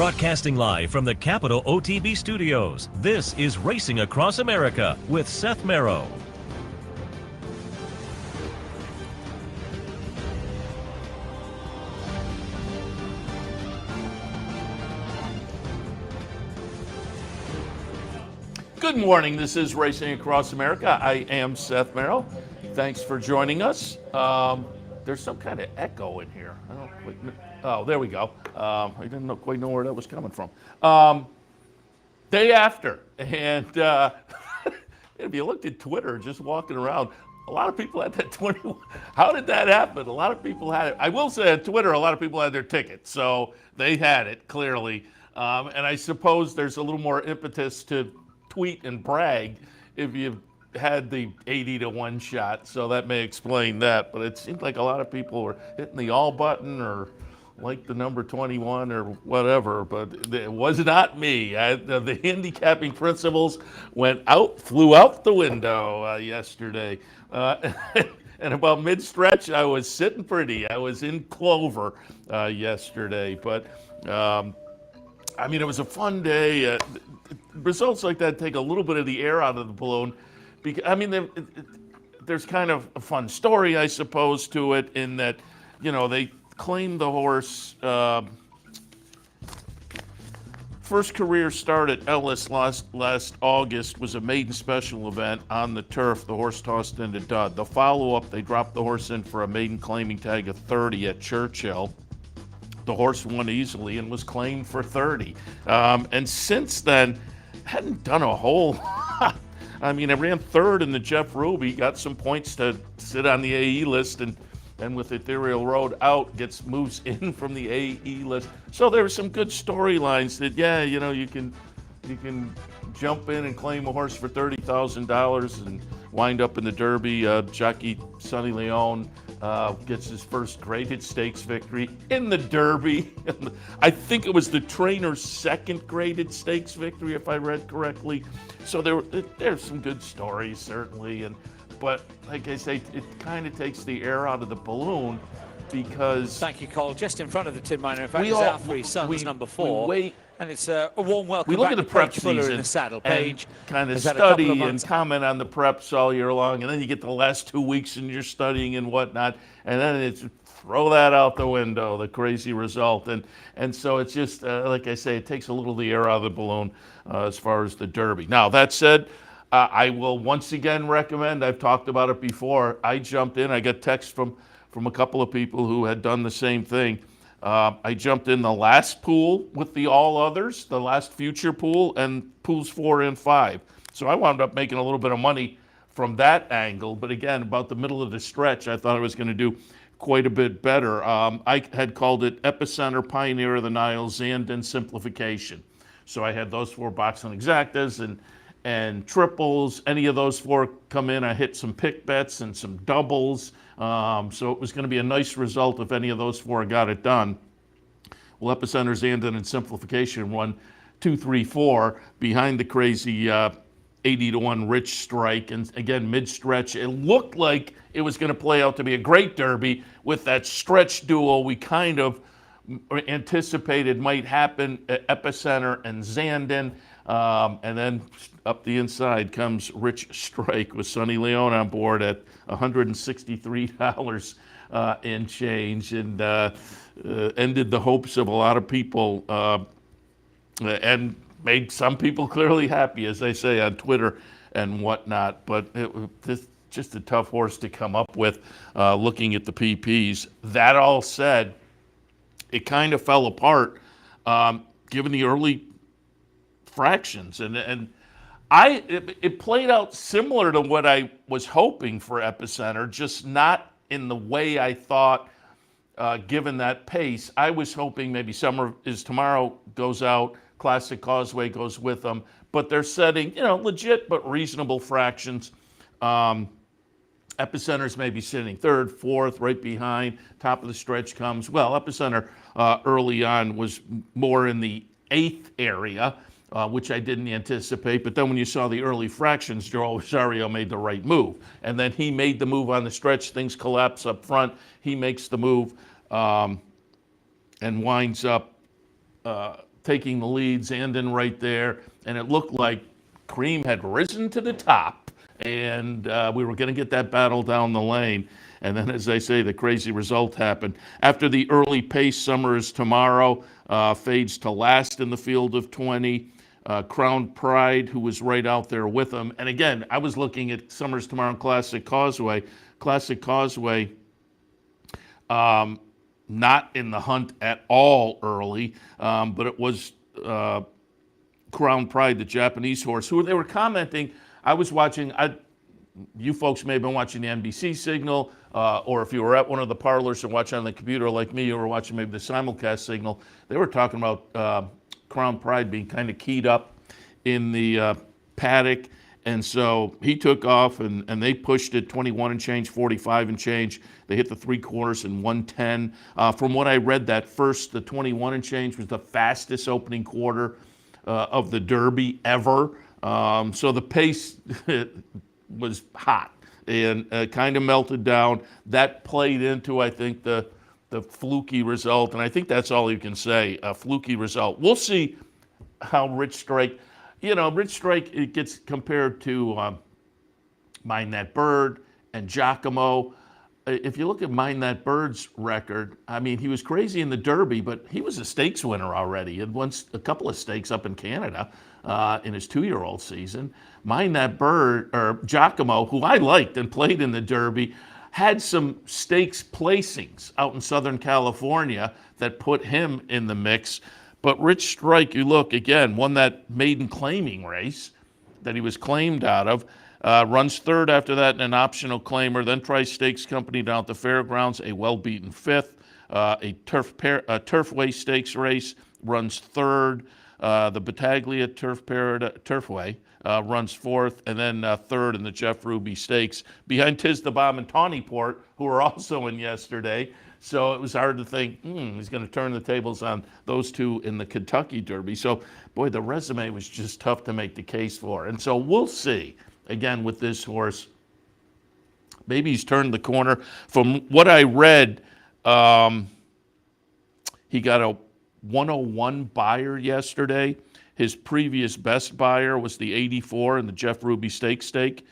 Broadcasting live from the Capital OTB studios, this is Racing Across America with Seth Merrow. Good morning, this is Racing Across America. I am Seth Merrow. Thanks for joining us. There's some kind of echo in here. I don't quite know. Oh, there we go. I didn't quite know where that was coming from. Day after, and if you looked at Twitter, just walking around, a lot of people had that 21. How did that happen? A lot of people had it. I will say on Twitter, a lot of people had their ticket, so they had it clearly. And I suppose there's a little more impetus to tweet and brag if you've had the 80-1 shot, so that may explain that. But it seemed like a lot of people were hitting the all button or like the number 21 or whatever, but it was not me. The handicapping principles flew out the window yesterday. And about mid-stretch, I was sitting pretty. I was in clover yesterday. But, I mean, it was a fun day. Results like that take a little bit of the air out of the balloon. Because, I mean, there's kind of a fun story, I suppose, to it in that, you know, they claimed the horse. First career start at Ellis last August was a maiden special event on the turf. The horse tossed into dud. The follow-up, they dropped the horse in for a maiden claiming tag of 30 at Churchill. The horse won easily and was claimed for 30. And since then, hadn't done a whole lot. I mean, I ran third in the Jeff Ruby, got some points to sit on the AE list, and with Ethereal Road out, moves in from the AE list. So there were some good storylines that, yeah, you know, you can jump in and claim a horse for $30,000 and wind up in the Derby. Jockey Sonny Leone gets his first graded stakes victory in the Derby. I think it was the trainer's second graded stakes victory, if I read correctly. So there's some good stories, certainly. But like I say, it kind of takes the air out of the balloon because... Thank you, Cole. Just in front of the Tin Miner. In fact, it's out for his son's number 4. And it's a warm welcome we look back at the to prep Paige Fuller season in the saddle. Paige kind of study and comment on the preps all year long, and then you get the last 2 weeks and you're studying and whatnot, and then it's throw that out the window, the crazy result. And so it's just, like I say, it takes a little of the air out of the balloon as far as the Derby. Now, that said, I will once again recommend, I've talked about it before, I jumped in, I got text from a couple of people who had done the same thing. I jumped in the last pool with the all others, the last future pool, and pools 4 and 5. So I wound up making a little bit of money from that angle. But again, about the middle of the stretch, I thought I was going to do quite a bit better. I had called it Epicenter, Pioneer of the Nile, Zandon, Simplification. So I had those 4 box on exactas and triples. Any of those 4 come in, I hit some pick bets and some doubles. So it was going to be a nice result if any of those 4 got it done. Well, Epicenter, Zandon, and Simplification won 2, 3, 4 behind the crazy 80-1 Rich Strike. And again, mid-stretch, it looked like it was going to play out to be a great Derby with that stretch duel we kind of anticipated might happen at Epicenter and Zandon. And then up the inside comes Rich Strike with Sonny Leone on board at $163 in change, and ended the hopes of a lot of people and made some people clearly happy, as they say on Twitter and whatnot. But it's just a tough horse to come up with looking at the PPs. That all said, it kind of fell apart given the early fractions, and it played out similar to what I was hoping for Epicenter, just not in the way I thought given that pace. I was hoping maybe Summer is Tomorrow goes out, Classic Causeway goes with them, but they're setting, you know, legit but reasonable fractions. Epicenter's maybe sitting 3rd, 4th, right behind. Top of the stretch comes, well, Epicenter early on was more in the 8th area, which I didn't anticipate. But then when you saw the early fractions, Joe Rosario made the right move. And then he made the move on the stretch. Things collapse up front. He makes the move and winds up taking the lead, Zandon right there, and it looked like Cream had risen to the top, and we were going to get that battle down the lane. And then, as I say, the crazy result happened. After the early pace, Summers tomorrow fades to last in the field of 20. Crown Pride, who was right out there with him. And again, I was looking at Summers tomorrow in Classic Causeway. Classic Causeway, not in the hunt at all early, but it was Crown Pride, the Japanese horse, who they were commenting. I was watching, you folks may have been watching the NBC signal, or if you were at one of the parlors and watching on the computer like me, you were watching maybe the simulcast signal. They were talking about Crown Pride being kind of keyed up in the paddock. And so he took off, and they pushed it 21 and change, 45 and change. They hit the 3/4 in 110. From what I read, the 21 and change was the fastest opening quarter of the Derby ever. So the pace was hot and kind of melted down. That played into, I think, the fluky result. And I think that's all you can say, a fluky result. We'll see how Rich Strike... Rich Strike, it gets compared to Mind That Bird and Giacomo. If you look at Mind That Bird's record, I mean, he was crazy in the Derby, but he was a stakes winner already. He had won a couple of stakes up in Canada in his 2-year-old season. Mind That Bird, or Giacomo, who I liked and played in the Derby, had some stakes placings out in Southern California that put him in the mix. But Rich Strike, you look, again, won that maiden claiming race that he was claimed out of, runs third after that in an optional claimer, then tries Stakes Company down at the Fairgrounds, a well-beaten fifth, a Turfway Stakes race, runs third, the Battaglia Turfway runs fourth, and then third in the Jeff Ruby Stakes, behind Tiz the Bomb and Tawnyport, who were also in yesterday. So it was hard to think, he's going to turn the tables on those two in the Kentucky Derby. So, boy, the resume was just tough to make the case for. And so we'll see, again, with this horse. Maybe he's turned the corner. From what I read, he got a 101 buyer yesterday. His previous best buyer was the 84 in the Jeff Ruby Stakes stake.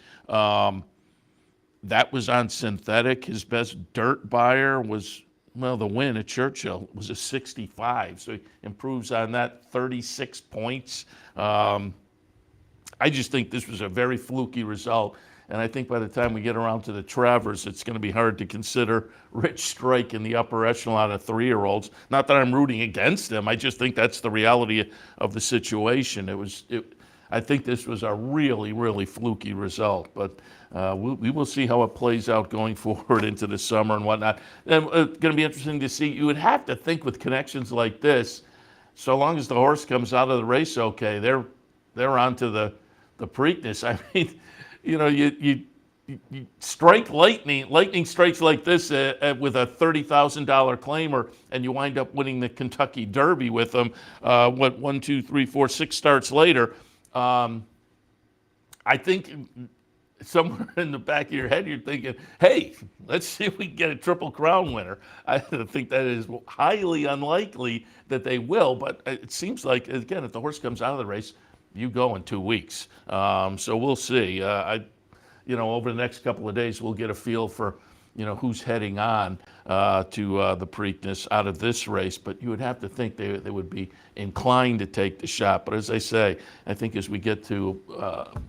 That was on synthetic. His best dirt buyer was, the win at Churchill was a 65. So he improves on that 36 points. I just think this was a very fluky result. And I think by the time we get around to the Travers, it's going to be hard to consider Rich Strike in the upper echelon of 3-year-olds. Not that I'm rooting against him. I just think that's the reality of the situation. I think this was a really, really fluky result. But we will see how it plays out going forward into the summer and whatnot. And it's going to be interesting to see. You would have to think with connections like this, so long as the horse comes out of the race okay, they're on to the Preakness. I mean, you strike lightning strikes like this with a $30,000 claimer, and you wind up winning the Kentucky Derby with them. 1, 2, 3, 4, 6 starts later. I think somewhere in the back of your head you're thinking, hey, let's see if we can get a Triple Crown winner. I think that is highly unlikely that they will, but it seems like, again, if the horse comes out of the race, you go in 2 weeks. So we'll see. Over the next couple of days, we'll get a feel for, who's heading on to the Preakness out of this race. But you would have to think they would be inclined to take the shot. But as I say, I think as we get to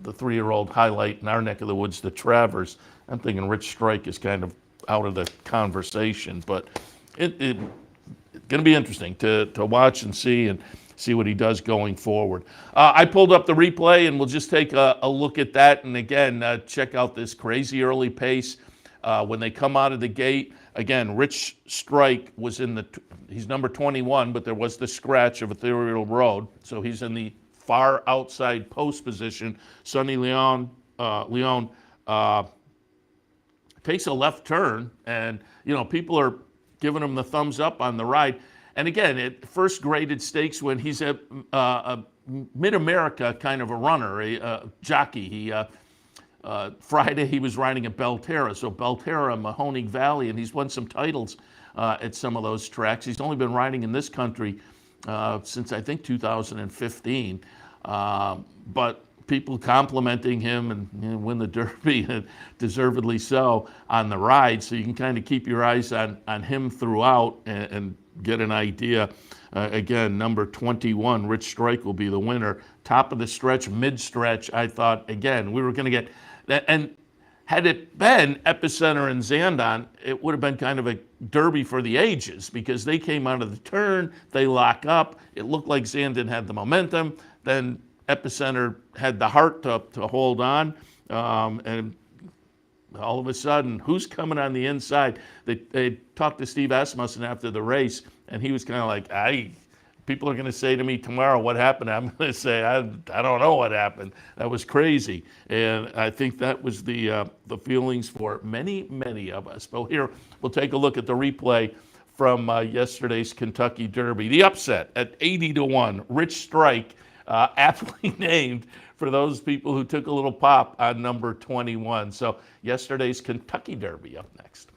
the 3-year-old highlight in our neck of the woods, the Travers, I'm thinking Rich Strike is kind of out of the conversation. But it's going to be interesting to watch and see what he does going forward. I pulled up the replay, and we'll just take a look at that. And again, check out this crazy early pace. When they come out of the gate, again, Rich Strike was he's number 21, but there was the scratch of Ethereal Road. So he's in the far outside post position. Sonny Leon takes a left turn, and, people are giving him the thumbs up on the ride. And again, first graded stakes win. He's a Mid-America kind of a runner, a jockey. Friday he was riding at Belterra. So Belterra, Mahoning Valley, and he's won some titles at some of those tracks. He's only been riding in this country since I think 2015. But people complimenting him and win the Derby, and deservedly so, on the ride. So you can kind of keep your eyes on him throughout and get an idea. Again, number 21, Rich Strike, will be the winner. Top of the stretch, mid-stretch, I thought, again, we were going to get that. And had it been Epicenter and Zandon, it would have been kind of a Derby for the ages, because they came out of the turn, they lock up. It looked like Zandon had the momentum. Then Epicenter had the heart to hold on. And all of a sudden, who's coming on the inside? They talked to Steve Asmussen after the race, and he was kind of like, people are going to say to me tomorrow, what happened? I'm going to say, I don't know what happened. That was crazy. And I think that was the feelings for many, many of us. But here, we'll take a look at the replay from yesterday's Kentucky Derby. The upset at 80-1, Rich Strike, aptly named for those people who took a little pop on number 21. So yesterday's Kentucky Derby up next.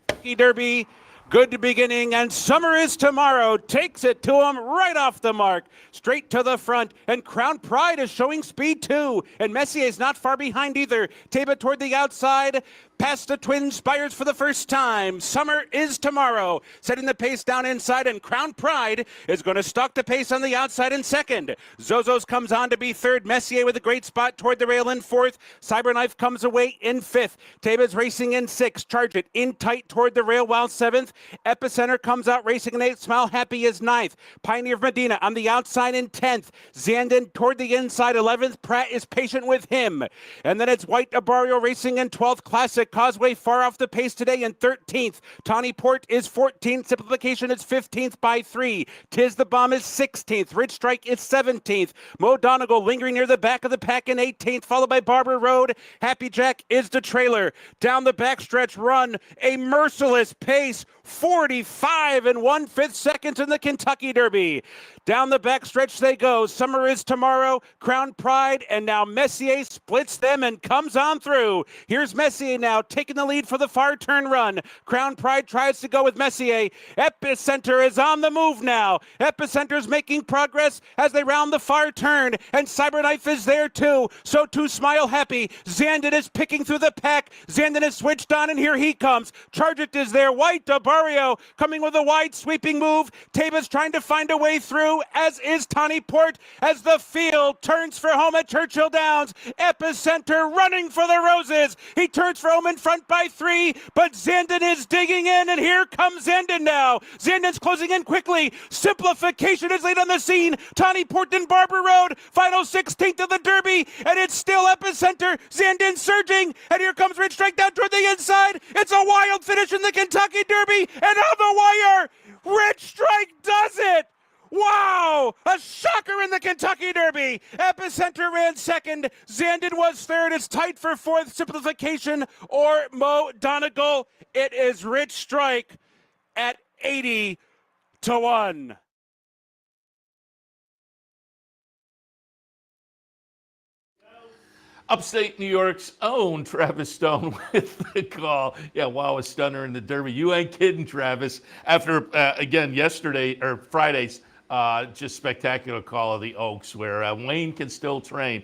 Kentucky Derby, good beginning, and Summer is Tomorrow takes it to him right off the mark, straight to the front, and Crown Pride is showing speed too, and Messier is not far behind either. Taba toward the outside, past the Twin Spires for the first time. Summer is Tomorrow, setting the pace down inside, and Crown Pride is going to stalk the pace on the outside in second. Zozo's comes on to be third. Messier with a great spot toward the rail in fourth. Cyberknife comes away in fifth. Taba's racing in sixth. Charge It in tight toward the rail while seventh. Epicenter comes out racing in eighth. Smile Happy is ninth. Pioneer of Medina on the outside in 10th. Zandon toward the inside 11th. Pratt is patient with him. And then it's White Abario racing in 12th. Classic Causeway far off the pace today in 13th. Tawny Port is 14th. Simplification is 15th by 3. Tis the Bomb is 16th. Rich Strike is 17th. Mo Donegal lingering near the back of the pack in 18th, followed by Barber Road. Happy Jack is the trailer. Down the backstretch run, a merciless pace, 45 and 1/5 seconds in the Kentucky Derby. Down the backstretch they go. Summer is Tomorrow, Crown Pride, and now Messier splits them and comes on through. Here's Messier now taking the lead for the far turn run. Crown Pride tries to go with Messier. Epicenter is on the move now. Epicenter's making progress as they round the far turn, and Cyberknife is there too. So too Smile Happy. Zandon is picking through the pack. Zandon is switched on, and here he comes. Charge It is there. White Abario coming with a wide sweeping move. Taba's trying to find a way through, as is Tawny Port, as the field turns for home at Churchill Downs. Epicenter running for the roses. He turns for home in front by 3, but Zandon is digging in, and here comes Zandon now. Zandon's closing in quickly. Simplification is late on the scene. Tawny Port and Barber Road, final 16th of the Derby, and it's still Epicenter. Zandon surging, and here comes Rich Strike down toward the inside. It's a wild finish in the Kentucky Derby, and on the wire, Rich Strike does it. Wow! A shocker in the Kentucky Derby. Epicenter ran second. Zandon was third. It's tight for fourth. Simplification or Mo Donegal. It is Rich Strike at 80-1. Upstate New York's own Travis Stone with the call. Yeah, wow, a stunner in the Derby. You ain't kidding, Travis. After, again, yesterday, or Friday's, just spectacular call of the Oaks, where Wayne can still train.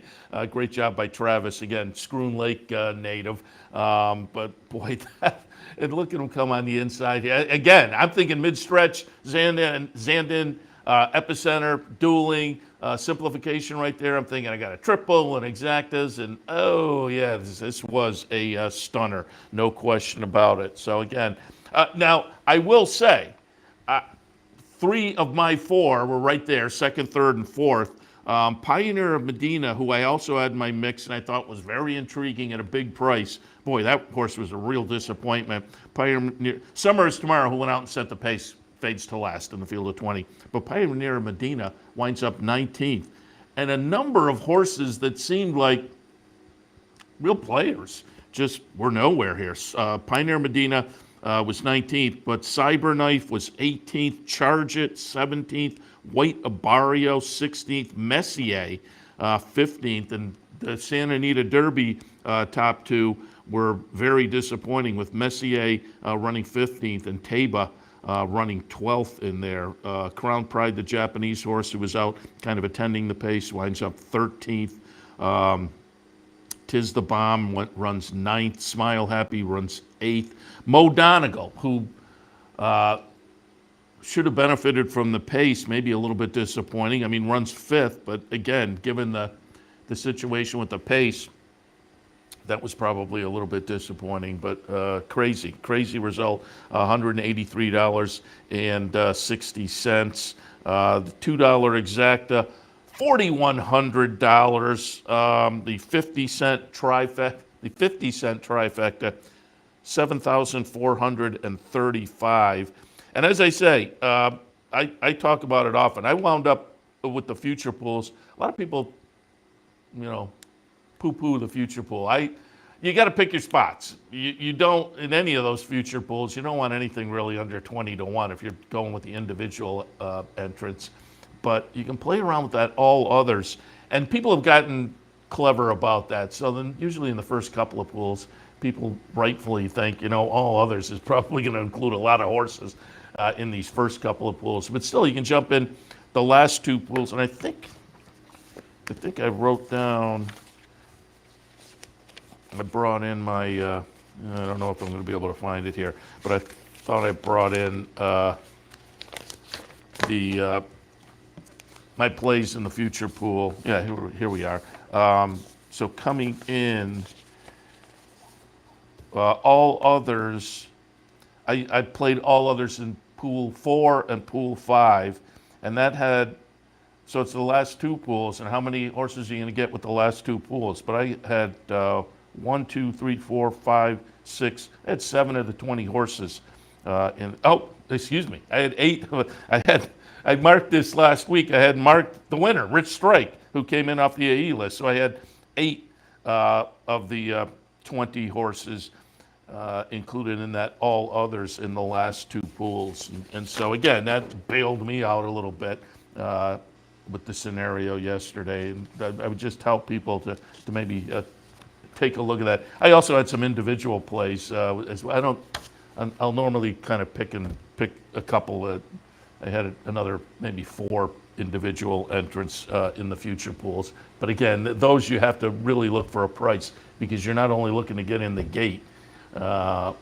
Great job by Travis. Again, Schroon Lake native. But boy, and look at him come on the inside. Again, I'm thinking mid-stretch, Zandon, Epicenter, dueling, simplification right there. I'm thinking I got a triple and exactas, and oh yeah, this was a stunner, no question about it. So again, now I will say, 3 of my 4 were right there, second, third, and fourth. Pioneer of Medina, who I also had in my mix and I thought was very intriguing at a big price. Boy, that horse was a real disappointment. Pioneer, Summer is Tomorrow, who went out and set the pace, fades to last in the field of 20. But Pioneer of Medina winds up 19th. And a number of horses that seemed like real players just were nowhere here. Pioneer Medina was 19th, but Cyberknife was 18th, Charge It 17th, White Abario 16th, Messier 15th, and the Santa Anita Derby top 2 were very disappointing, with Messier running 15th and Taba running 12th in there. Crown Pride, the Japanese horse who was out kind of attending the pace, winds up 13th. Tis the Bomb runs 9th. Smile Happy runs 8th. Mo Donegal, who should have benefited from the pace, maybe a little bit disappointing. I mean, runs 5th, but again, given the situation with the pace, that was probably a little bit disappointing, but crazy result, $183.60. The $2 exacta, $4,100. The 50-cent trifecta, $7,435. And as I say, I talk about it often. I wound up with the future pools. A lot of people, poo-poo the future pool. You got to pick your spots. You don't, in any of those future pools, you don't want anything really under 20 to 1 if you're going with the individual entrance. But you can play around with that all others. And people have gotten clever about that. So then usually in the first couple of pools, people rightfully think, all others is probably going to include a lot of horses in these first couple of pools. But still, you can jump in the last 2 pools. And I think I wrote down, I brought in my, I don't know if I'm going to be able to find it here, but I thought I brought in my plays in the future pool. Yeah, here we are. So coming in, all others, I played all others in pool 4 and pool 5, and that had, so it's the last 2 pools, and how many horses are you going to get with the last 2 pools? But I had 1, 2, 3, 4, 5, 6. I had 7 of the 20 horses. Excuse me. I had 8. I marked this last week. I had marked the winner, Rich Strike, who came in off the AE list. So I had 8 of the 20 horses included in that all others in the last 2 pools. And so again, that bailed me out a little bit with the scenario yesterday. And I would just help people to maybe take a look at that. I also had some individual plays. I'll normally kind of pick a couple. I had another maybe 4 individual entrants in the future pools. But again, those you have to really look for a price, because you're not only looking to get in the gate. You're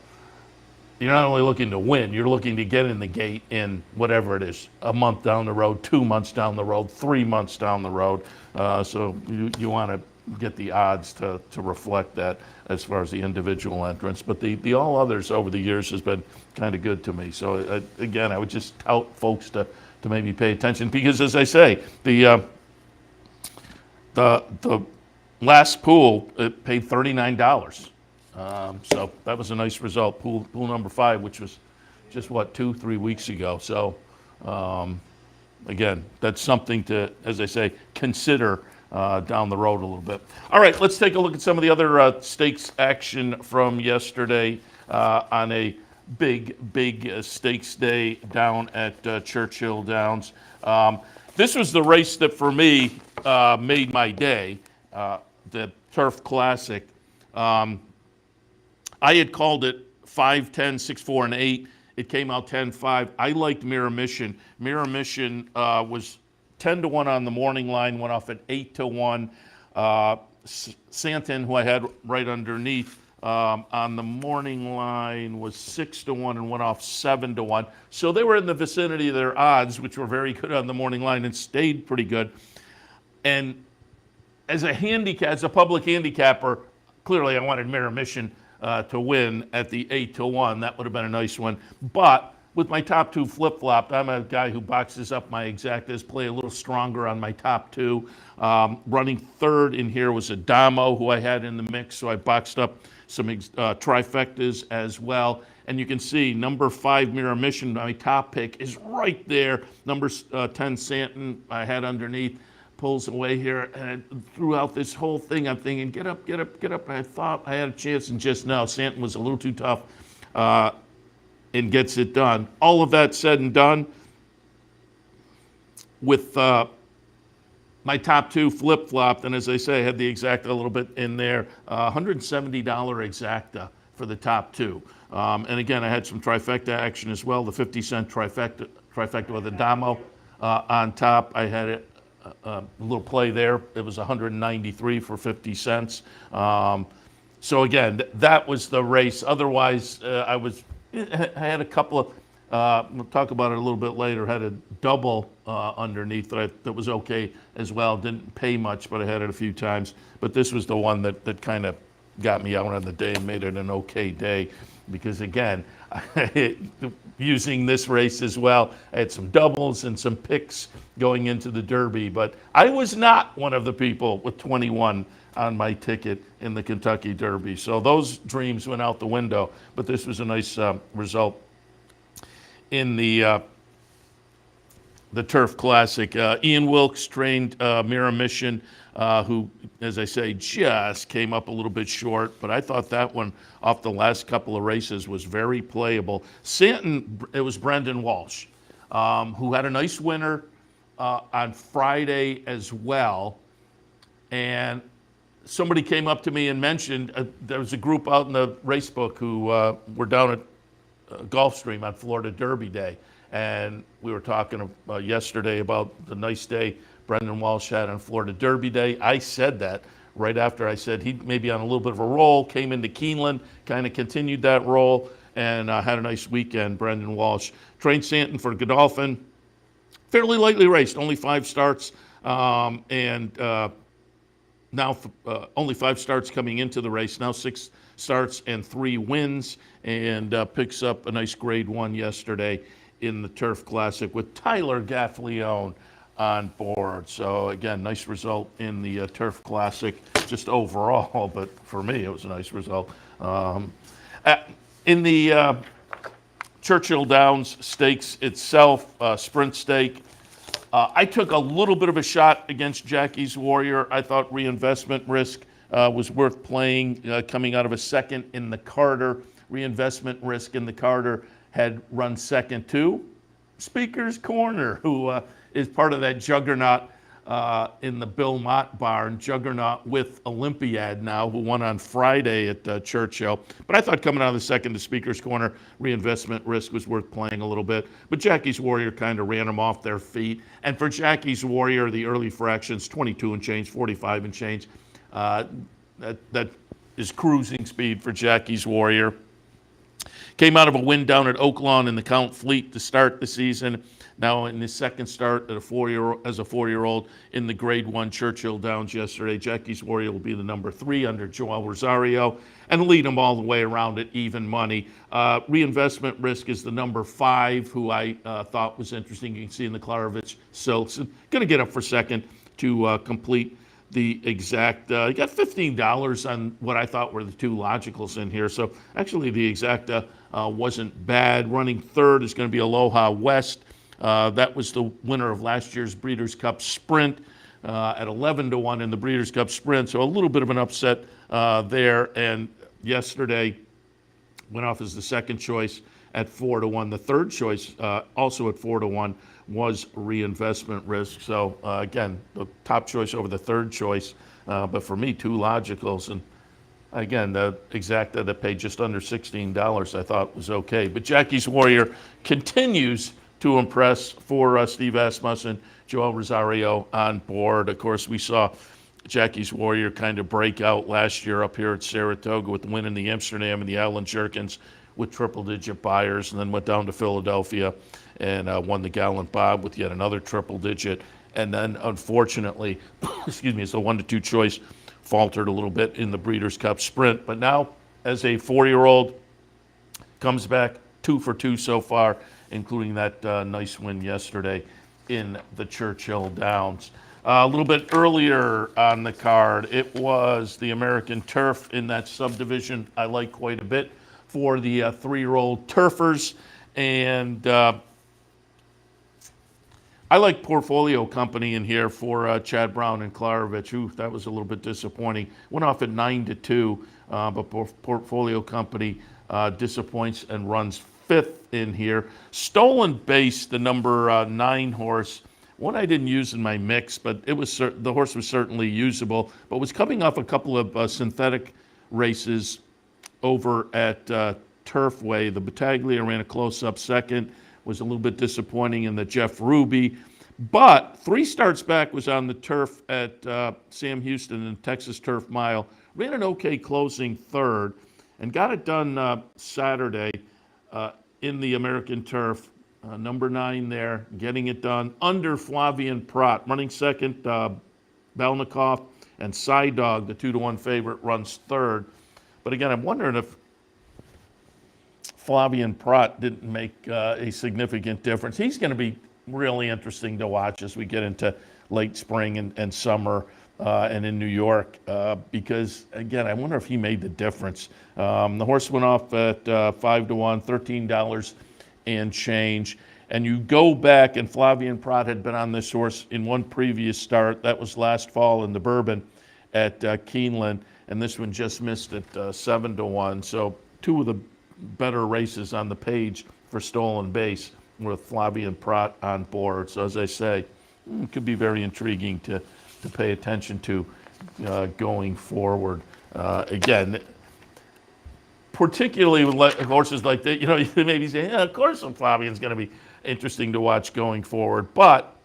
not only looking to win, you're looking to get in the gate in whatever it is, a month down the road, 2 months down the road, 3 months down the road. So you want to get the odds to reflect that as far as the individual entrance. But the all others over the years has been kind of good to me. So again, I would just tout folks to maybe pay attention, because as I say, the last pool, it paid $39. So that was a nice result. Pool number 5, which was just 2-3 weeks ago. So again, that's something to, as I say, consider down the road a little bit. All right, let's take a look at some of the other stakes action from yesterday on a big stakes day down at Churchill Downs. This was the race that for me made my day, the Turf Classic. I had called it 5, 10, 6, 4, and 8. It came out 10-5. I liked Mirror Mission. Mirror Mission was 10-1 on the morning line, went off at 8-1. Santin, who I had right underneath on the morning line, was 6-1 and went off 7-1. So they were in the vicinity of their odds, which were very good on the morning line, and stayed pretty good. And as a public handicapper, clearly I wanted Mirror Mission to win at the 8-1. That would have been a nice one. But with my top 2 flip-flopped, I'm a guy who boxes up my exactas, play a little stronger on my top 2. Running third in here was a Damo, who I had in the mix, so I boxed up some trifectas as well. And you can see number 5, Mirror Mission, my top pick, is right there. Number 10, Santin, I had underneath, pulls away here. And throughout this whole thing, I'm thinking, get up, get up, get up. I thought I had a chance, and just now, Santin was a little too tough and gets it done. All of that said and done, with my top 2 flip-flopped, and as I say, I had the exacta a little bit in there. $170 exacta for the top two. And again, I had some trifecta action as well. The 50-cent trifecta with the Damo on top. I had a little play there. It was 193 for 50 cents. So again, that was the race. Otherwise, I had a couple of, we'll talk about it a little bit later, had a double underneath that was okay as well. Didn't pay much, but I had it a few times. But this was the one that kind of got me out on the day and made it an okay day. Because again, using this race as well, I had some doubles and some picks going into the Derby, but I was not one of the people with 21 on my ticket in the Kentucky Derby. So those dreams went out the window, but this was a nice result in the Turf Classic. Ian Wilkes trained Miramichian, who, as I say, just came up a little bit short, but I thought that one off the last couple of races was very playable. Santon, it was Brendan Walsh, who had a nice winner on Friday as well. And somebody came up to me and mentioned there was a group out in the race book who were down at Gulfstream on Florida Derby Day. And we were talking yesterday about the nice day Brendan Walsh had on Florida Derby Day. I said that right after I said he may be on a little bit of a roll, came into Keeneland, kind of continued that roll, and had a nice weekend, Brendan Walsh. Trained Santon for Godolphin. Fairly lightly raced, only 5 starts, and now only 5 starts coming into the race. Now 6 starts and 3 wins, and picks up a nice grade 1 yesterday in the Turf Classic with Tyler Gaffleone on board. So again, nice result in the Turf Classic, just overall, but for me it was a nice result. In the Churchill Downs Stakes itself, sprint stake, I took a little bit of a shot against Jackie's Warrior. I thought reinvestment risk was worth playing, coming out of a second in the Carter. Reinvestment risk in the Carter had run second to Speaker's Corner, who is part of that juggernaut in the Bill Mott barn, juggernaut with Olympiad now, who won on Friday at Churchill. But I thought coming out of the second to Speaker's Corner, reinvestment risk was worth playing a little bit. But Jackie's Warrior kind of ran them off their feet. And for Jackie's Warrior, the early fractions, 22 and change, 45 and change. That is cruising speed for Jackie's Warrior. Came out of a win down at Oaklawn in the Count Fleet to start the season. Now in his second start as a 4-year-old in the Grade 1 Churchill Downs yesterday. Jackie's Warrior will be the number 3 under Joel Rosario and lead him all the way around at even money. Reinvestment risk is the number 5, who I thought was interesting. You can see in the Klarovich Silks. Going to get up for second to complete the exact. You got $15 on what I thought were the 2 logicals in here. So actually the exacta wasn't bad. Running third is going to be Aloha West. That was the winner of last year's Breeders' Cup Sprint at 11-1 in the Breeders' Cup Sprint. So a little bit of an upset there. And yesterday went off as the second choice at 4-1. The third choice, also at 4-1, was reinvestment risk. So again, the top choice over the third choice. But for me, 2 logicals. And again, the exacta that paid just under $16 I thought was okay. But Jackie's Warrior continues to impress for Steve Asmussen, Joel Rosario on board. Of course, we saw Jackie's Warrior kind of break out last year up here at Saratoga with the win in the Amsterdam and the Allen Jerkins with triple-digit buyers, and then went down to Philadelphia and won the Gallant Bob with yet another triple-digit. And then, unfortunately, excuse me, it's a 1-2 choice, faltered a little bit in the Breeders' Cup Sprint. But now, as a 4-year-old, comes back 2 for 2 so far, including that nice win yesterday in the Churchill Downs. A little bit earlier on the card, it was the American Turf in that subdivision I like quite a bit for the 3-year-old turfers. And I like Portfolio Company in here for Chad Brown and Klarovich. Ooh, that was a little bit disappointing. Went off at 9-2, but Portfolio Company disappoints and runs 5th in here. Stolen Base, the number 9 horse, one I didn't use in my mix, but it was the horse was certainly usable, but was coming off a couple of synthetic races over at Turfway. The Battaglia ran a close-up second. Was a little bit disappointing in the Jeff Ruby. But 3 starts back was on the turf at Sam Houston and Texas Turf Mile. Ran an okay closing third and got it done Saturday in the American Turf. Number 9 there, getting it done under Flavian Prat. Running second, Belnikov, and Side Dog, the 2-1 favorite, runs third. But again, I'm wondering if Flavian Prat didn't make a significant difference. He's going to be really interesting to watch as we get into late spring and summer and in New York because, again, I wonder if he made the difference. The horse went off at 5-1, $13 and change. And you go back, and Flavian Prat had been on this horse in one previous start. That was last fall in the Bourbon at Keeneland, and this one just missed it 7-1. So 2 of the better races on the page for Stolen Base with Flavian Prat on board. So as I say, it could be very intriguing to pay attention to going forward. Again, particularly with horses like that, you maybe say, yeah, of course Flavian's going to be interesting to watch going forward. But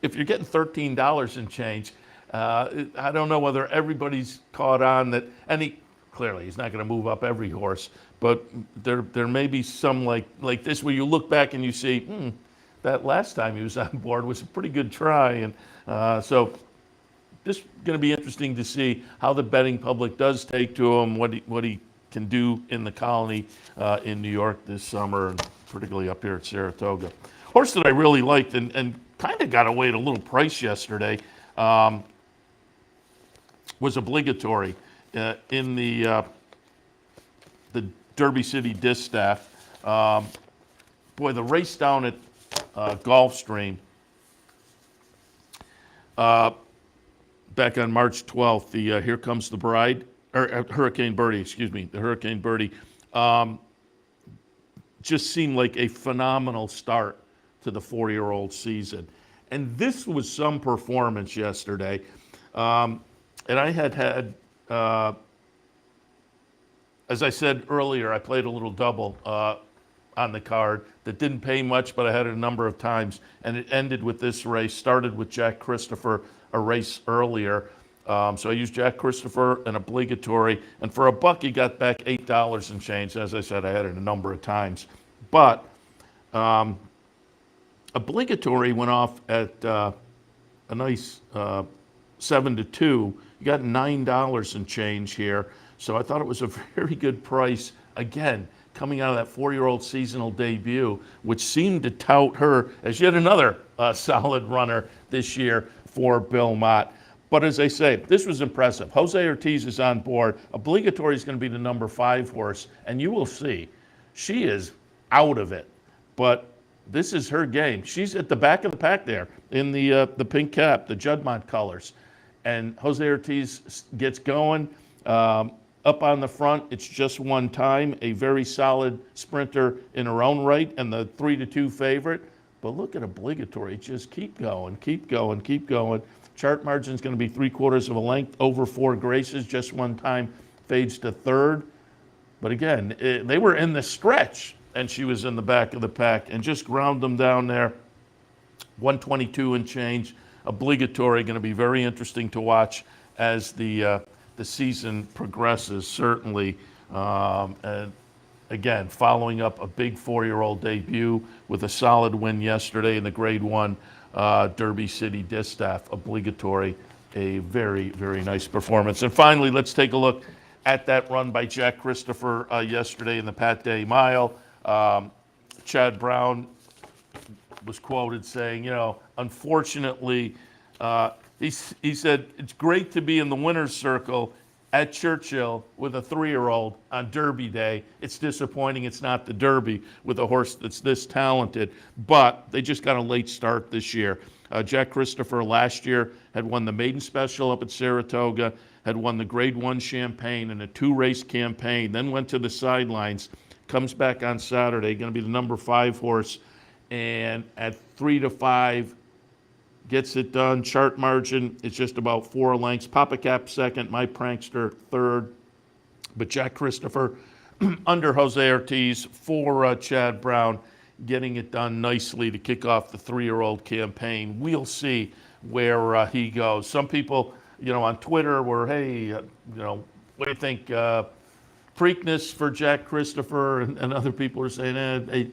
if you're getting $13 and change, I don't know whether everybody's caught on that. And clearly he's not going to move up every horse, but there may be some like this where you look back and you see, that last time he was on board was a pretty good try. And so this is going to be interesting to see how the betting public does take to him, what he can do in the Colony in New York this summer, and particularly up here at Saratoga. Horse that I really liked and kind of got away at a little price yesterday was Obligatory in the Derby City Distaff. Boy, the race down at Gulfstream back on March 12th, the Here Comes the Bride, or Hurricane Birdie, the Hurricane Birdie, just seemed like a phenomenal start to the 4-year-old season. And this was some performance yesterday. And I had, as I said earlier, I played a little double on the card that didn't pay much, but I had it a number of times. And it ended with this race, started with Jack Christopher a race earlier. So I used Jack Christopher and Obligatory, and for $1, he got back $8 and change. As I said, I had it a number of times. But Obligatory went off at a nice 7-2. You got $9 and change here. So I thought it was a very good price. Again, coming out of that 4-year-old seasonal debut, which seemed to tout her as yet another solid runner this year for Bill Mott. But as I say, this was impressive. Jose Ortiz is on board. Obligatory is going to be the number 5 horse, and you will see she is out of it. But this is her game. She's at the back of the pack there in the pink cap, the Juddmonte colors. And Jose Ortiz gets going up on the front. It's just one time, a very solid sprinter in her own right, and the 3-2 favorite. But look at Obligatory. Just keep going, keep going, keep going. Chart margin is going to be 3/4 of a length over 4 Graces. Just one time, fades to third. But again, they were in the stretch, and she was in the back of the pack and just ground them down there. 122 and change. Obligatory going to be very interesting to watch as the season progresses, certainly. And again, following up a big 4-year-old debut with a solid win yesterday in the Grade 1 Derby City Distaff. Obligatory, a very, very nice performance. And finally, let's take a look at that run by Jack Christopher yesterday in the Pat Day Mile. Chad Brown was quoted saying, unfortunately, he said, it's great to be in the winner's circle at Churchill with a 3-year-old on Derby Day. It's disappointing it's not the Derby with a horse that's this talented, but they just got a late start this year. Jack Christopher last year had won the maiden special up at Saratoga, had won the Grade 1 Champagne in a 2-race campaign, then went to the sidelines, comes back on Saturday, going to be the number 5 horse, and at 3-5, gets it done. Chart margin is just about 4 lengths. Papa Cap second, My Prankster third. But Jack Christopher under Jose Ortiz for Chad Brown, getting it done nicely to kick off the 3-year-old campaign. We'll see where he goes. Some people, on Twitter were, hey, what do you think? Preakness for Jack Christopher, and other people are saying,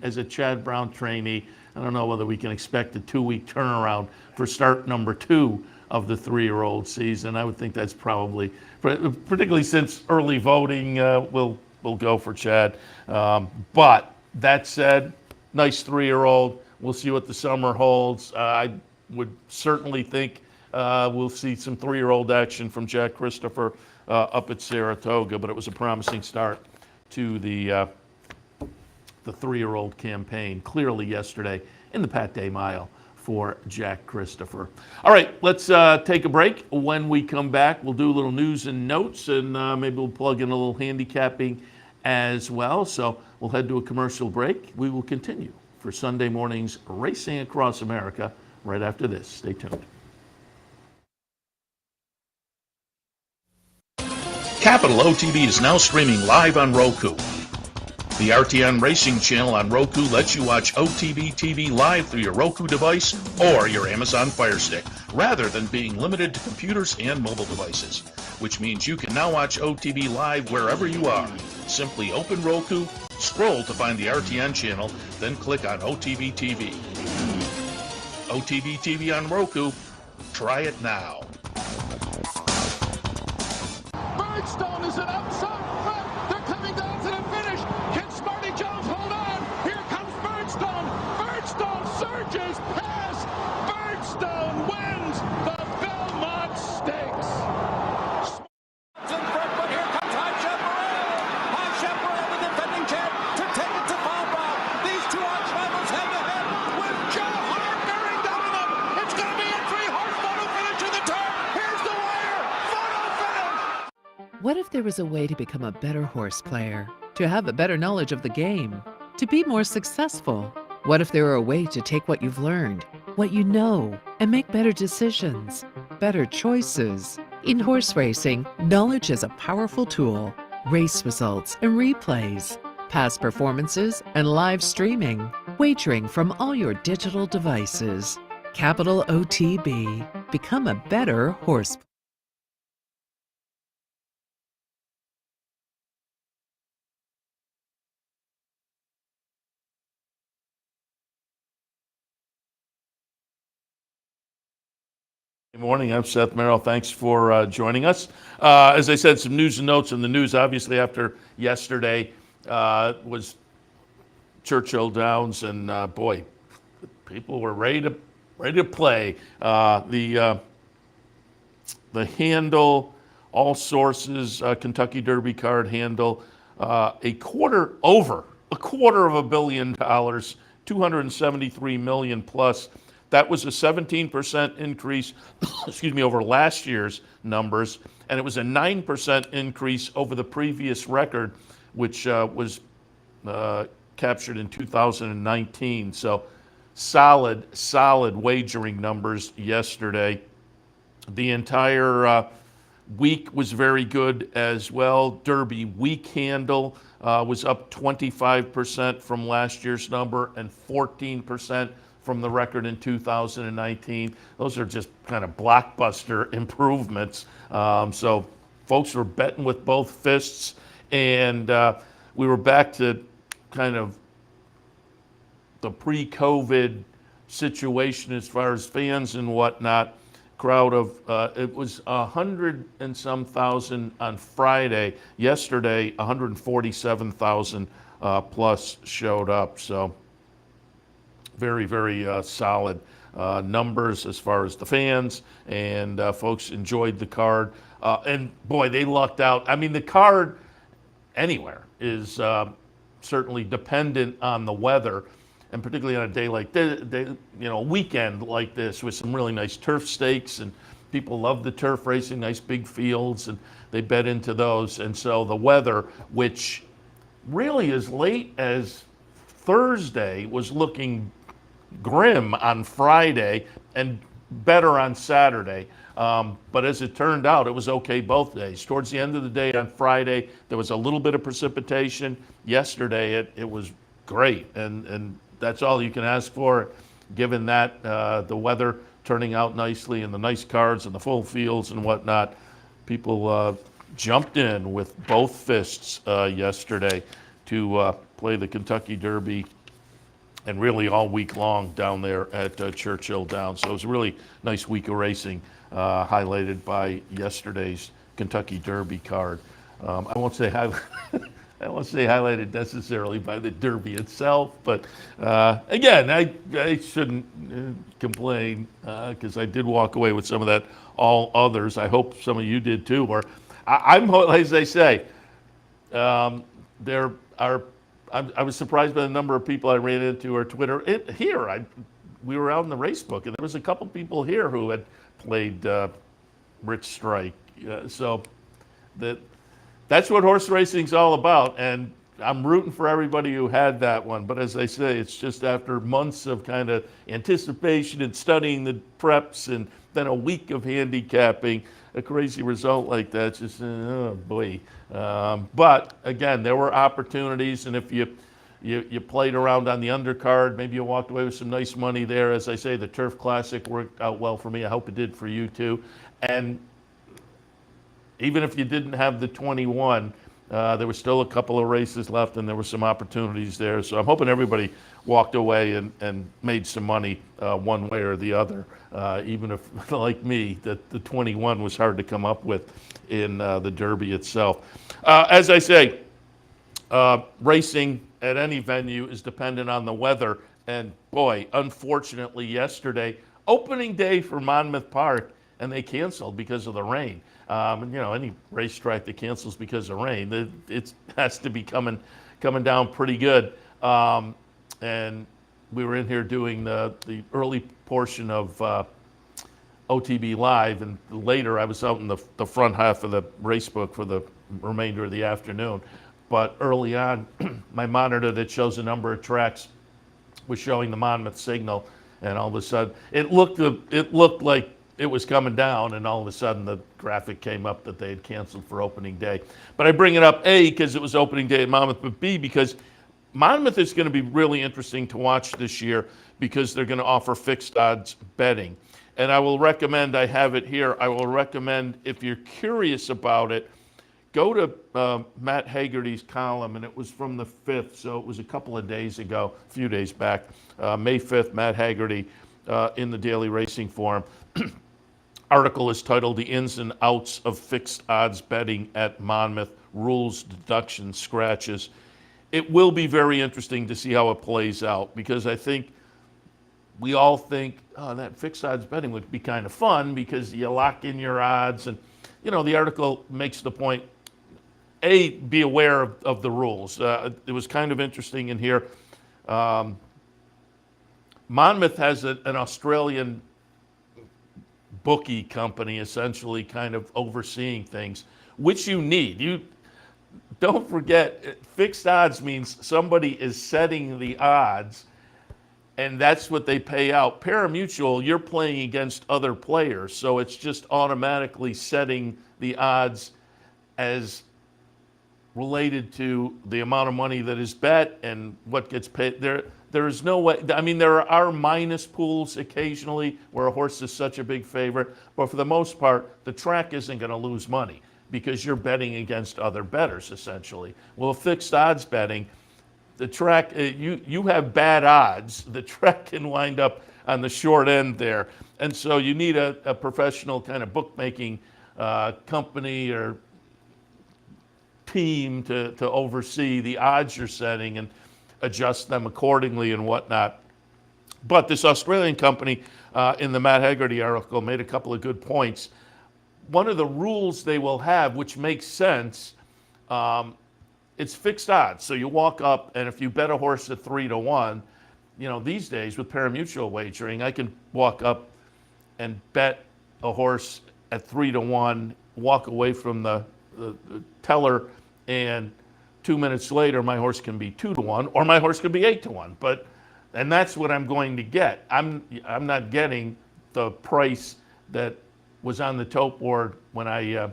as a Chad Brown trainee, I don't know whether we can expect a 2-week turnaround for start number 2 of the 3-year-old season. I would think that's probably, particularly since early voting will go for Chad. But that said, nice 3-year-old. We'll see what the summer holds. I would certainly think we'll see some 3-year-old action from Jack Christopher up at Saratoga, but it was a promising start to the 3-year-old campaign, clearly yesterday in the Pat Day Mile for Jack Christopher. All right, let's take a break. When we come back, we'll do a little news and notes, and maybe we'll plug in a little handicapping as well. So we'll head to a commercial break. We will continue for Sunday morning's Racing Across America right after this. Stay tuned. Capital OTB is now streaming live on Roku. The RTN Racing channel on Roku lets you watch OTB TV live through your Roku device or your Amazon Fire Stick, rather than being limited to computers and mobile devices, which means you can now watch OTB live wherever you are. Simply open Roku, scroll to find the RTN channel, then click on OTB TV. OTB TV on Roku. Try it now. Birdstone is an outside front. They're coming down to the finish. Can Smarty Jones hold on? Here comes Birdstone. Birdstone surges past. Birdstone wins the Belmont Stakes. In front, but here comes High Chaparral. High Chaparral, the defending champ, to take it to Bob. These two arch rivals head to head with Joe Hart bearing down on them. It's going to be a 3-horse photo finish to the turn. Here's the wire. Photo finish. What if there was a way to become a better horse player, to have a better knowledge of the game, to be more successful? What if there were a way to take what you've learned, what you know, and make better decisions, better choices? In horse racing, knowledge is a powerful tool. Race results and replays, past performances and live streaming, wagering from all your digital devices. Capital OTB. Become a better horse player. Good morning. I'm Seth Merrow. Thanks for joining us. As I said, some news and notes in the news. Obviously, after yesterday was Churchill Downs, and boy, people were ready to play. The handle, all sources, Kentucky Derby card handle, a quarter of $1 billion, 273 million plus. That was a 17% increase, over last year's numbers, and it was a 9% increase over the previous record, which was captured in 2019. So solid wagering numbers yesterday. The entire week was very good as well. Derby week handle was up 25% from last year's number and 14% from the record in 2019. Those are just kind of blockbuster improvements. So folks were betting with both fists, and we were back to kind of the pre-COVID situation as far as fans and whatnot. Crowd of, it was 100 and some thousand on Friday. Yesterday, 147,000 plus showed up. So very, very solid numbers as far as the fans, and folks enjoyed the card. And boy, they lucked out. I mean, the card anywhere is certainly dependent on the weather, and particularly on a day like this, a weekend like this with some really nice turf stakes, and people love the turf racing, nice big fields, and they bet into those. And so the weather, which really as late as Thursday was looking grim on Friday and better on Saturday. But as it turned out, it was okay both days. Towards the end of the day on Friday, there was a little bit of precipitation. Yesterday, it was great, and that's all you can ask for, given that the weather turning out nicely and the nice cards and the full fields and whatnot. People jumped in with both fists yesterday to play the Kentucky Derby, and really all week long down there at Churchill Downs. So it was a really nice week of racing, highlighted by yesterday's Kentucky Derby card. I won't say highlighted necessarily by the Derby itself, but again, I shouldn't complain because I did walk away with some of that all others. I hope some of you did too. Or I'm as they say, there are. I was surprised by the number of people I ran into on Twitter. We were out in the race book, and there was a couple people here who had played Rich Strike. So that's what horse racing's all about, and I'm rooting for everybody who had that one. But as I say, it's just after months of kind of anticipation and studying the preps, and then a week of handicapping, a crazy result like that, just, oh boy. But again, there were opportunities, and if you played around on the undercard, maybe you walked away with some nice money there. As I say, the Turf Classic worked out well for me. I hope it did for you too. And even if you didn't have the 21, there was still a couple of races left, and there were some opportunities there. So I'm hoping everybody walked away and made some money one way or the other, even if, like me, that the 21 was hard to come up with in the Derby itself. As I say, racing at any venue is dependent on the weather. And boy, unfortunately yesterday, opening day for Monmouth Park, and they canceled because of the rain. And, any racetrack that cancels because of rain, it has to be coming down pretty good. And we were in here doing the early portion of OTB Live, and later I was out in the front half of the race book for the remainder of the afternoon. But early on, my monitor that shows a number of tracks was showing the Monmouth signal, and all of a sudden it looked like it was coming down, and all of a sudden the graphic came up that they had canceled for opening day. But I bring it up, A, because it was opening day at Monmouth, but B, because Monmouth is going to be really interesting to watch this year, because they're going to offer fixed odds betting. And I will recommend, I have it here, I will recommend, if you're curious about it, go to Matt Haggerty's column, and it was from the 5th, so it was a couple of days ago, a few days back, May 5th, Matt Haggerty in the Daily Racing Forum. Article is titled "The Ins and Outs of Fixed Odds Betting at Monmouth, Rules, Deductions, Scratches." It will be very interesting to see how it plays out, because I think we all think, oh, that fixed odds betting would be kind of fun because you lock in your odds. And, the article makes the point, A, be aware of the rules. It was kind of interesting in here. Monmouth has an Australian bookie company essentially kind of overseeing things, which you need. You don't forget, fixed odds means somebody is setting the odds, and that's what they pay out. Parimutuel, you're playing against other players, so it's just automatically setting the odds as related to the amount of money that is bet and what gets paid. There is no way. I mean, there are minus pools occasionally where a horse is such a big favorite, but for the most part, the track isn't going to lose money because you're betting against other bettors, essentially. Well, fixed odds betting, the track, you have bad odds. The track can wind up on the short end there. And so you need a professional kind of bookmaking company or team to oversee the odds you're setting and adjust them accordingly and whatnot. But this Australian company in the Matt Haggerty article made a couple of good points. One of the rules they will have, which makes sense, it's fixed odds. So you walk up, and if you bet a horse at 3-1, these days with parimutuel wagering, I can walk up and bet a horse at 3-1, walk away from the teller, and 2 minutes later, my horse can be 2-1, or my horse could be 8-1. And that's what I'm going to get. I'm not getting the price that was on the tote board when I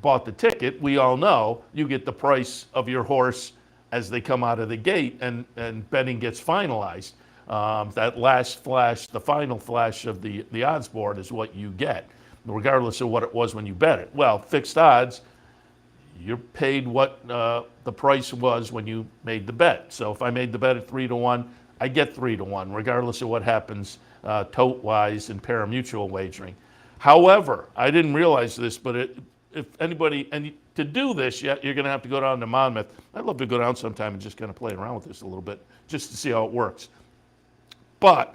bought the ticket, we all know you get the price of your horse as they come out of the gate, and betting gets finalized. That last flash, the final flash of the odds board is what you get, regardless of what it was when you bet it. Well, fixed odds, you're paid what the price was when you made the bet. So if I made the bet at 3-1, I get 3-1, regardless of what happens tote-wise and pari-mutuel wagering. However, I didn't realize this, but if anybody, and to do this, you're going to have to go down to Monmouth. I'd love to go down sometime and just kind of play around with this a little bit, just to see how it works. But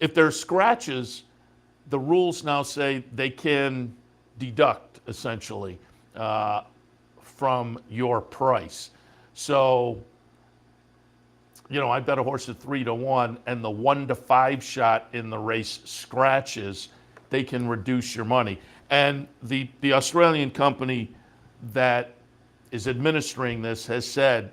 if there's scratches, the rules now say they can deduct, essentially, from your price. So, I bet a horse at 3-1, and the 1-5 shot in the race scratches, they can reduce your money. And the Australian company that is administering this has said,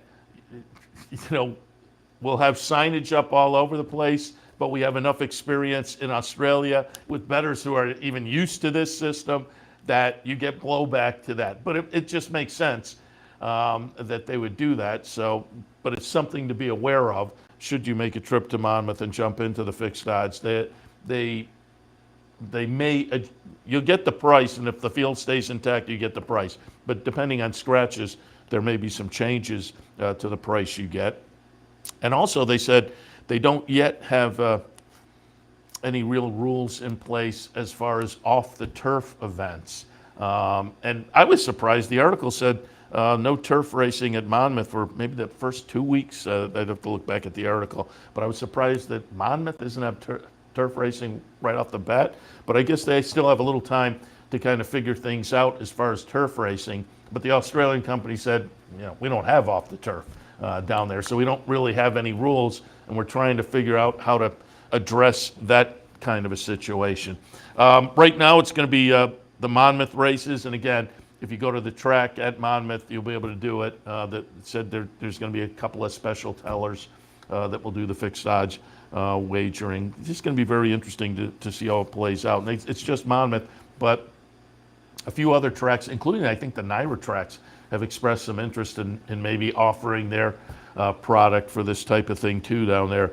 we'll have signage up all over the place, but we have enough experience in Australia with bettors who are even used to this system that you get blowback to that. But it just makes sense that they would do that. So, but it's something to be aware of should you make a trip to Monmouth and jump into the fixed odds. They may, you'll get the price, and if the field stays intact, you get the price. But depending on scratches, there may be some changes to the price you get. And also, they said they don't yet have any real rules in place as far as off-the-turf events. And I was surprised. The article said no turf racing at Monmouth for maybe the first 2 weeks. I'd have to look back at the article. But I was surprised that Monmouth doesn't have turf racing right off the bat. But I guess they still have a little time to kind of figure things out as far as turf racing. But the Australian company said, we don't have off the turf down there, so we don't really have any rules, and we're trying to figure out how to address that kind of a situation. Right now, it's going to be the Monmouth Races, and again, if you go to the track at Monmouth, you'll be able to do it. That said there's going to be a couple of special tellers that will do the fixed odds wagering. It's just going to be very interesting to see how it plays out. And it's just Monmouth, but a few other tracks, including I think the NYRA tracks, have expressed some interest in maybe offering their product for this type of thing too down there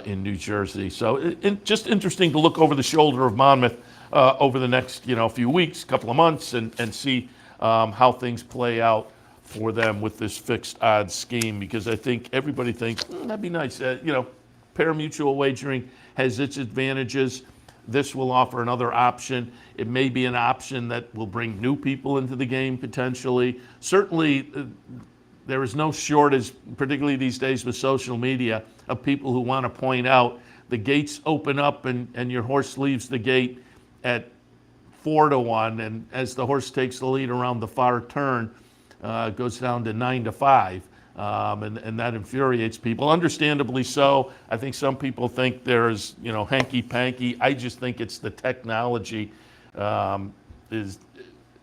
in New Jersey. So just interesting to look over the shoulder of Monmouth over the next few weeks, couple of months, and see how things play out for them with this fixed odds scheme, because I think everybody thinks that'd be nice. Pari-mutuel wagering has its advantages. This will offer another option. It may be an option that will bring new people into the game potentially. Certainly, there is no shortage, particularly these days with social media, of people who want to point out the gates open up and your horse leaves the gate at 4-1, and as the horse takes the lead around the far turn, it goes down to 9-5. And that infuriates people, understandably so. I think some people think there's, hanky-panky. I just think it's the technology is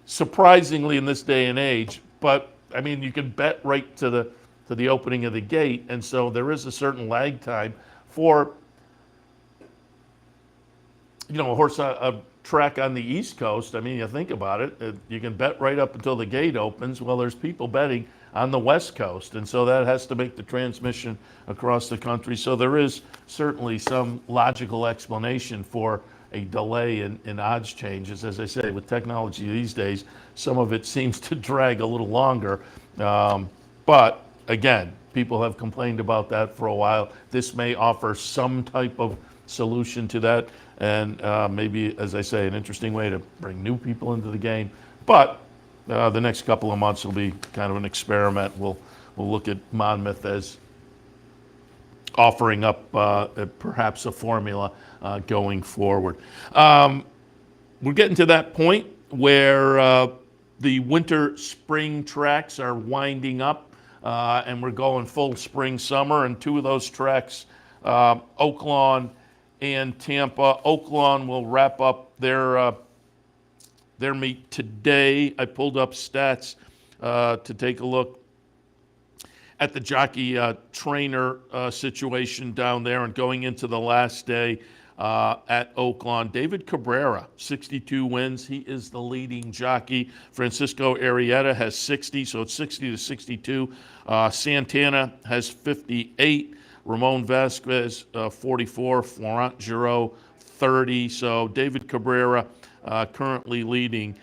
surprisingly in this day and age. But I mean, you can bet right to the opening of the gate, and so there is a certain lag time for a horse, a track on the East Coast. I mean, you think about it, you can bet right up until the gate opens. Well, there's people betting on the West Coast, and so that has to make the transmission across the country. So there is certainly some logical explanation for a delay in odds changes. As I say, with technology these days, some of it seems to drag a little longer. But again, people have complained about that for a while. This may offer some type of solution to that, and maybe, as I say, an interesting way to bring new people into the game. But the next couple of months will be kind of an experiment. We'll look at Monmouth as offering up perhaps a formula going forward. We're getting to that point where the winter-spring tracks are winding up, and we're going full spring-summer, and two of those tracks, Oaklawn and Tampa. Oaklawn will wrap up their meet today. I pulled up stats to take a look at the jockey trainer situation down there, and going into the last day, at Oaklawn. David Cabrera, 62 wins. He is the leading jockey. Francisco Arrieta has 60, so it's 60 to 62. Santana has 58. Ramon Vasquez, 44. Florent Giraud, 30. So David Cabrera currently leading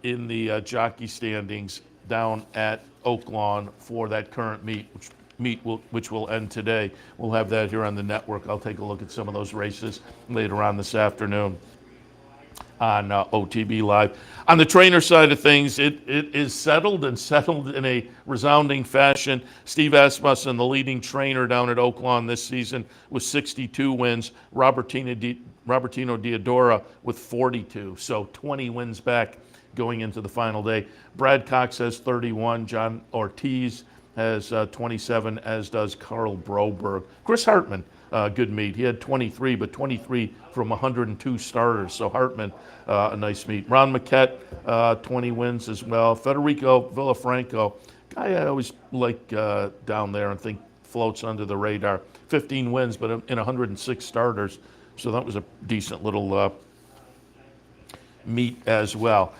in the jockey standings down at Oaklawn for that current meet, which will end today. We'll have that here on the network. I'll take a look at some of those races later on this afternoon on OTB Live. On the trainer side of things, it is settled in a resounding fashion. Steve Asmussen, the leading trainer down at Oaklawn this season, with 62 wins. Robertino Diodora with 42, so 20 wins back going into the final day. Brad Cox has 31. John Ortiz has 27, as does Carl Broberg. Chris Hartman, good meet. He had 23, but 23 from 102 starters. So Hartman, a nice meet. Ron Maquette, 20 wins as well. Federico Villafranco, guy I always like down there and think floats under the radar. 15 wins, but in 106 starters. So that was a decent little meet as well.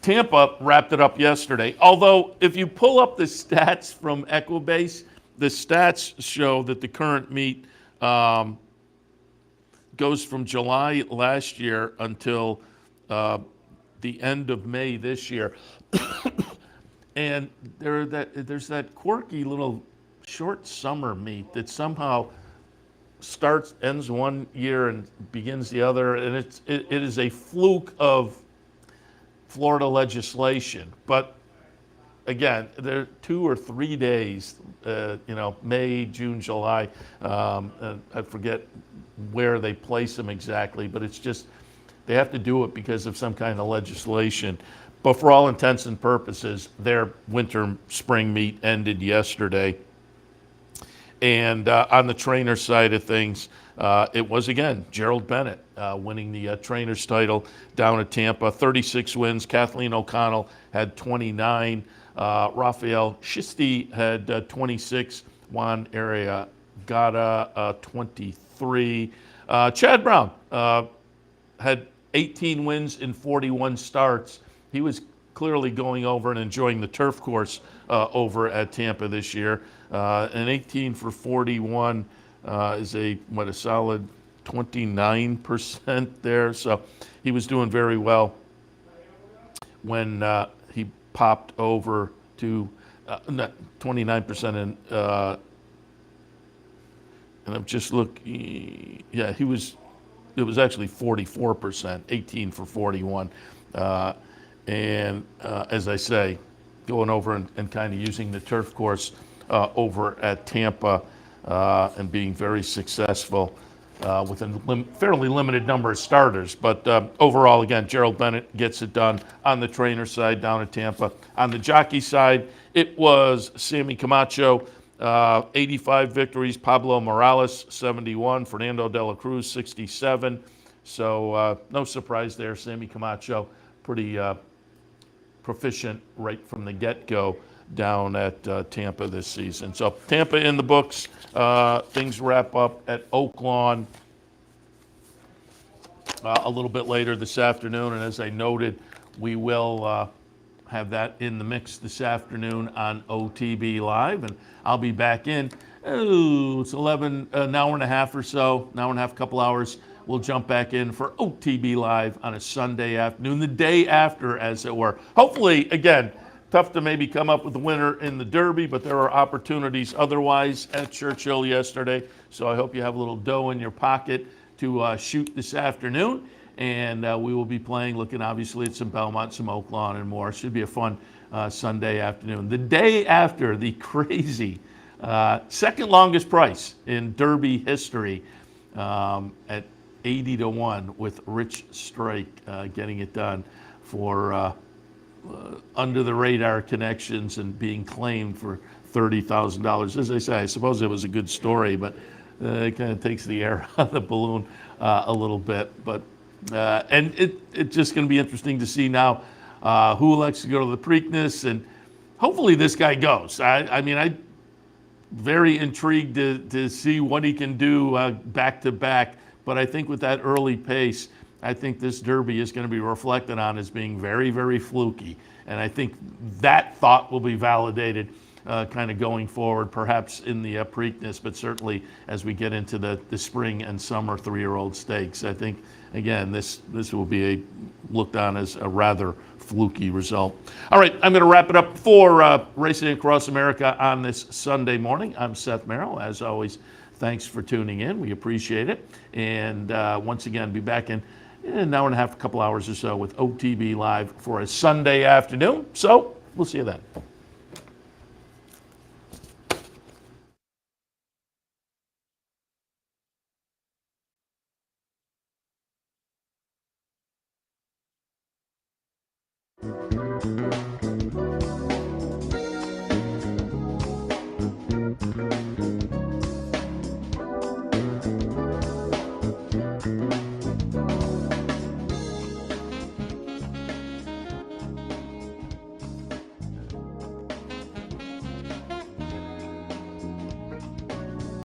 Tampa wrapped it up yesterday. Although, if you pull up the stats from Equibase, the stats show that the current meet goes from July last year until the end of May this year. And there's that quirky little short summer meet that somehow ends one year and begins the other, and it is a fluke of Florida legislation. But again, there are 2 or 3 days, May, June, July. I forget where they place them exactly, but it's just they have to do it because of some kind of legislation. But for all intents and purposes, their winter-spring meet ended yesterday. And on the trainer side of things, it was, again, Gerald Bennett winning the trainer's title down at Tampa. 36 wins. Kathleen O'Connell had 29. Raphael Shisti had 26. Juan Arriagada, 23. Chad Brown had 18 wins in 41 starts. He was clearly going over and enjoying the turf course over at Tampa this year. And 18 for 41 is a solid 29% there. So he was doing very well when he popped over to 29% and I'm just looking. Yeah, it was actually 44%, 18 for 41. And as I say, going over and kind of using the turf course over at Tampa and being very successful with a fairly limited number of starters. But overall, again, Gerald Bennett gets it done on the trainer side down at Tampa. On the jockey side, it was Sammy Camacho, 85 victories. Pablo Morales, 71. Fernando de la Cruz, 67. So no surprise there. Sammy Camacho, pretty proficient right from the get-go down at Tampa this season. So Tampa in the books. Things wrap up at Oaklawn a little bit later this afternoon. And as I noted, we will have that in the mix this afternoon on OTB Live. And I'll be back in, it's 11, an hour and a half or so, an hour and a half, couple hours. We'll jump back in for OTB Live on a Sunday afternoon, the day after, as it were. Hopefully, again, tough to maybe come up with the winner in the Derby, but there are opportunities otherwise at Churchill yesterday. So I hope you have a little dough in your pocket to shoot this afternoon. And we will be looking obviously at some Belmont, some Oaklawn, and more. Should be a fun Sunday afternoon. The day after the crazy second longest price in Derby history at 80 to 1 with Rich Strike getting it done for under the radar connections and being claimed for $30,000. As I say, I suppose it was a good story, but it kind of takes the air out of the balloon a little bit. But and it's just going to be interesting to see now who elects to go to the Preakness, and hopefully this guy goes. I mean, I very intrigued to see what he can do back to back. But I think with that early pace, I think this Derby is going to be reflected on as being very, very fluky. And I think that thought will be validated kind of going forward, perhaps in the Preakness, but certainly as we get into the spring and summer 3-year-old stakes. I think, again, this will be looked on as a rather fluky result. All right, I'm going to wrap it up for Racing Across America on this Sunday morning. I'm Seth Merrow. As always, thanks for tuning in. We appreciate it. And once again, be back in an hour and a half, a couple hours or so with OTB Live for a Sunday afternoon. So we'll see you then.